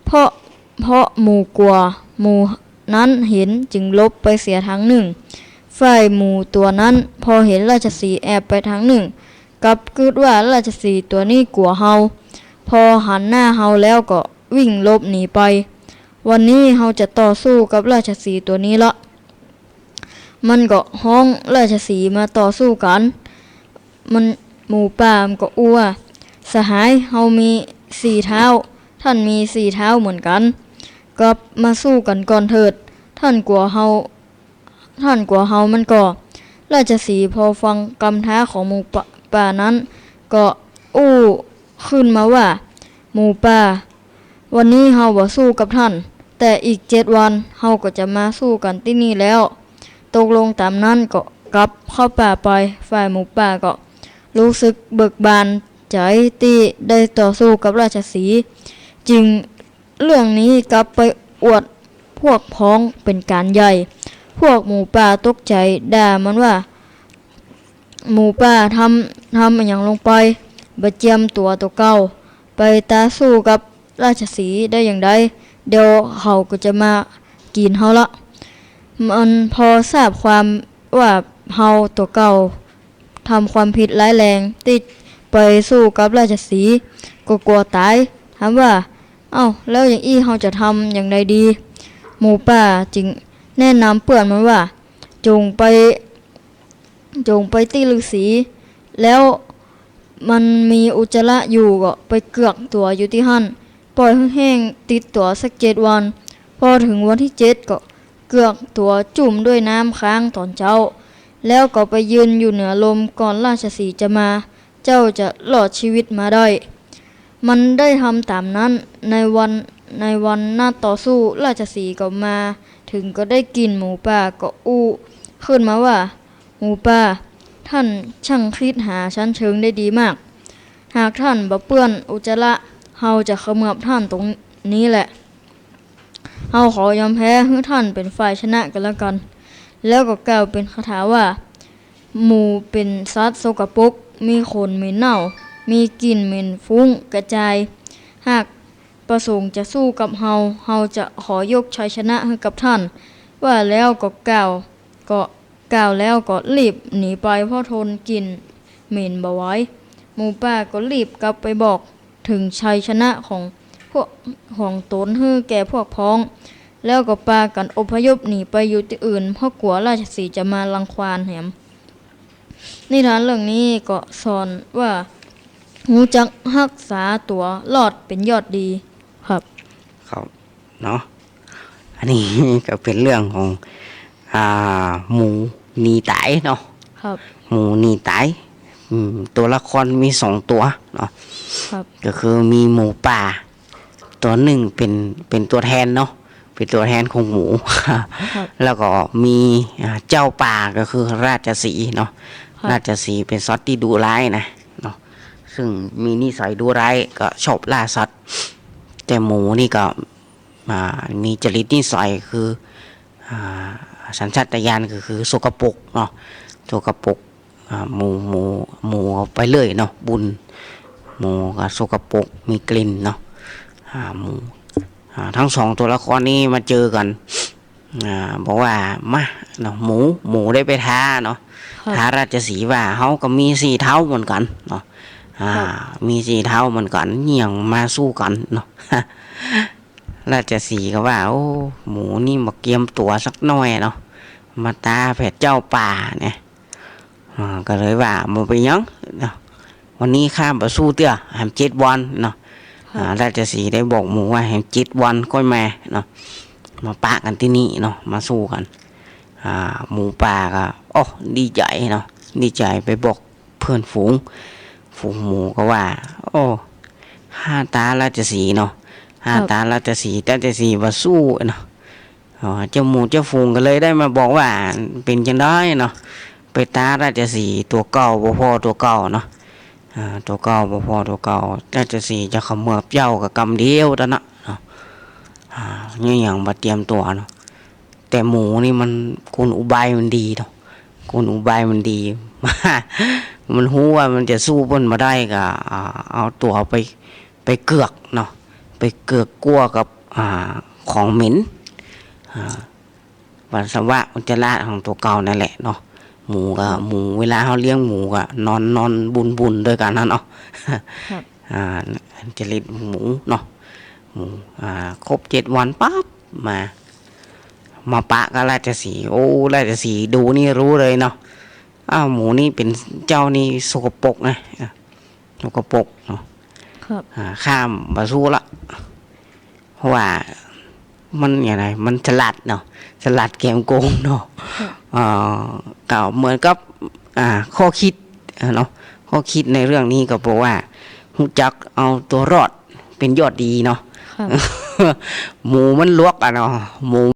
เพราะหมู่กลัวหมู่นั้นเห็นจึงลบไปเสียทางหนึ่งฝ่ายหมู่ตัวนั้นพอเห็นราชสีห์แอบไปทางหนึ่งกับคิดว่าราชสีห์ตัวนี้กลัวเฮาพอหันหน้าเฮาแล้วก็วิ่งลบหนีไปวันนี้เฮาจะต่อสู้กับราชสีห์ตัวนี้ละมันก็ห้องราชสีห์มาต่อสู้กันมันหมู่ป่ามันก็อ้วสหายเฮามี4 เท้าท่านมี4 เท้าเหมือนกันกลับมาสู้กันก่อนเถิดท่านกลัวเฮามันก็ราชสีห์พอฟังคำท้าของหมู่ป่านั้นก็อู้ขึ้นมาว่าหมู่ป่าวันนี้เฮาบ่สู้กับท่านแต่อีก7 วันเฮาก็จะมาสู้กันที่นี่แล้วตกลงตามนั้นก็กลับเข้าป่าไปฝ่ายหมู่ป่าก็รู้สึกเบิกบานใจที่ได้ต่อสู้กับราชสีห์จึงเรื่องนี้กลับไปอวดพวกพ้องเป็นการใหญ่พวกหมู่ป่าตกใจด่ามันว่าหมู่ป่าทำอย่างลงไปบ่เจียมตัวเก่าไปตาสู้กับราชสีห์ได้อย่างใดเดี๋ยวเขาก็จะมากินเฮาละมันพอทราบความว่าเฮาตัวเก่าทำความผิดร้ายแรงติดไปสู้กับราชสีห์ก็กลัวตายถามว่าเอ้าแล้วอย่างอี้เฮาจะทำอย่างใดดีหมู่ป่าจึงแนะนำเพื่อนมันว่าจงไปตีฤาษีแล้วมันมีอุจจาระอยู่ก็ไปเกือกตัวอยู่ที่หั่นปล่อยแห้งติดตัวสัก7 วันพอถึงวันที่7ก็เกือกตัวจุ่มด้วยน้ำค้างตอนเจ้าแล้วก็ไปยืนอยู่เหนือลมก่อนราชสีห์จะมาเจ้าจะรอดชีวิตมาได้มันได้ทำตามนั้นในวันหน้าต่อสู้ราชสีห์ก็มาถึงก็ได้กินหมูป่าก็อู้ขึ้นมาว่าหมูป่าท่านช่างคิดหาชั้นเชิงได้ดีมากหากท่านบ่เปื้อนอุจจาระเฮาจะเขมือบท่านตรงนี้แหละเฮาขอยอมแพ้ให้ท่านเป็นฝ่ายชนะกันแล้วกันแล้วก็กล่าวเป็นคาถาว่าหมูเป็นสัตว์สกปรกมีขนเหม็นเน่ามีกลิ่นเหม็นฟุ้งกระจายหากประสงค์จะสู้กับเฮาจะขอยกชัยชนะให้กับท่านว่าแล้วก็กล่าวแล้วก็รีบหนีไปเพราะทนกลิ่นเหม็นบ่ไหวหมู่ป่าก็รีบกลับไปบอกถึงชัยชนะของตนให้แก่พวกพ้องแล้วก็พากันอพยพหนีไปอยู่ที่อื่นเพราะกลัวราชสีห์จะมารังควานแหมนิทานเรื่องนี้ก็สอนว่ารู้จักรักษาตัวรอดเป็นยอดดีครับเนาะอันนี้ ก็เป็นเรื่องของหมูหนีตายเนาะครับหมูหนีตายตัวละครมี2 ตัวเนาะครับก็คือมีหมูป่าตัวหนึ่งเป็นตัวแทนเนาะเป็นตัวแทนของหมู แล้วก็มีเจ้าป่าก็คือราชสีห์เนาะราชสีห์เป็นสัตว์ที่ดุร้ายนะเนาะซึ่งมีนิสัยดุร้ายก็ชอบล่าสัตว์แต่หมูนี่ก็มีจริตนิสัยคือสัญชาตญาณก็คือสกปรกเนาะสกปรกหมูไปเลยเนาะบุญหมูก็สกปรกมีกลิ่นเนาะหมูทั้ง2 ตัวละครนี้มาเจอกันบอกว่ามาเนาะหมูได้ไปท้าเนาะท้าราชสีห์ว่าเขาก็มี4 เท้าเหมือนกันเนาะมี4 เท้าเหมือนกันเหี่ยงมาสู้กันเนาะ ราชสีห์ก็ว่าโอ้หมูนี่มาเกียมตัวสักหน่อยเนาะมาตาแผดเจ้าป่าเนี่ยก็เลยว่ามันไปยังเนาะวันนี้ข้ามไปสู้เตี้ยแหม7 วันเนาะราชสีห์ได้บอกหมูว่าแหม7 วันค่อยมาเนาะมาปะกันที่นี่เนาะมาสู้กันหมูป่าก็โอ้ดีใจเนาะดีใจไปบอกเพื่อนฝูงหมูก็ว่าโอ้5 ตาราชสีห์เนาะ5 ตาราชสีห์ว่าสู้เนาะเจ้าหมูเจ้าฝูงก็เลยได้มาบอกว่าเป็นจังได้เนาะไปตาราชสีห์ตัวเก่าบ่พอตัวเก่าเนาะตัวเก่าบ่พอตัวเก่าราชสีห์จะเขมือบเจ้ากับกำเดียวแล้วเนาะนี่อย่างมาเตรียมตัวเนาะแต่หมูนี่มันกลอุบายมันดีเนาะกลอุบายมันดี มันรู้ว่ามันจะสู้เพิ่นมาได้ก็เอาตัวไปเกือกเนาะไปเกือกกลัวกับ ของเหม็นปัสสาวะอุจจาระของตัวเก่านั่นแหละเนาะหมูเวลาเขาเลี้ยงหมูก็นอนบุญด้วยกันนั่นเนาะ ครับ จริตหมูเนาะหมูครบ7 วันปั๊บมาปะก็ราชสีห์โอ้ราชสีห์ดูนี่รู้เลยเนาะหมูนี่เป็นเจ้านี่สกปรกนะสกปรกเนาะ ครับ ข้ามบาสู้ละเพราะว่ามันอย่างไรมันฉลาดเนาะฉลาดเกมโกงเนาะก็เหมือนกับข้อคิดเนาะข้อคิดในเรื่องนี้ก็บอกว่ารู้จักเอาตัวรอดเป็นยอดดีเนาะ ครับ หมูมันลวกเนาะหมู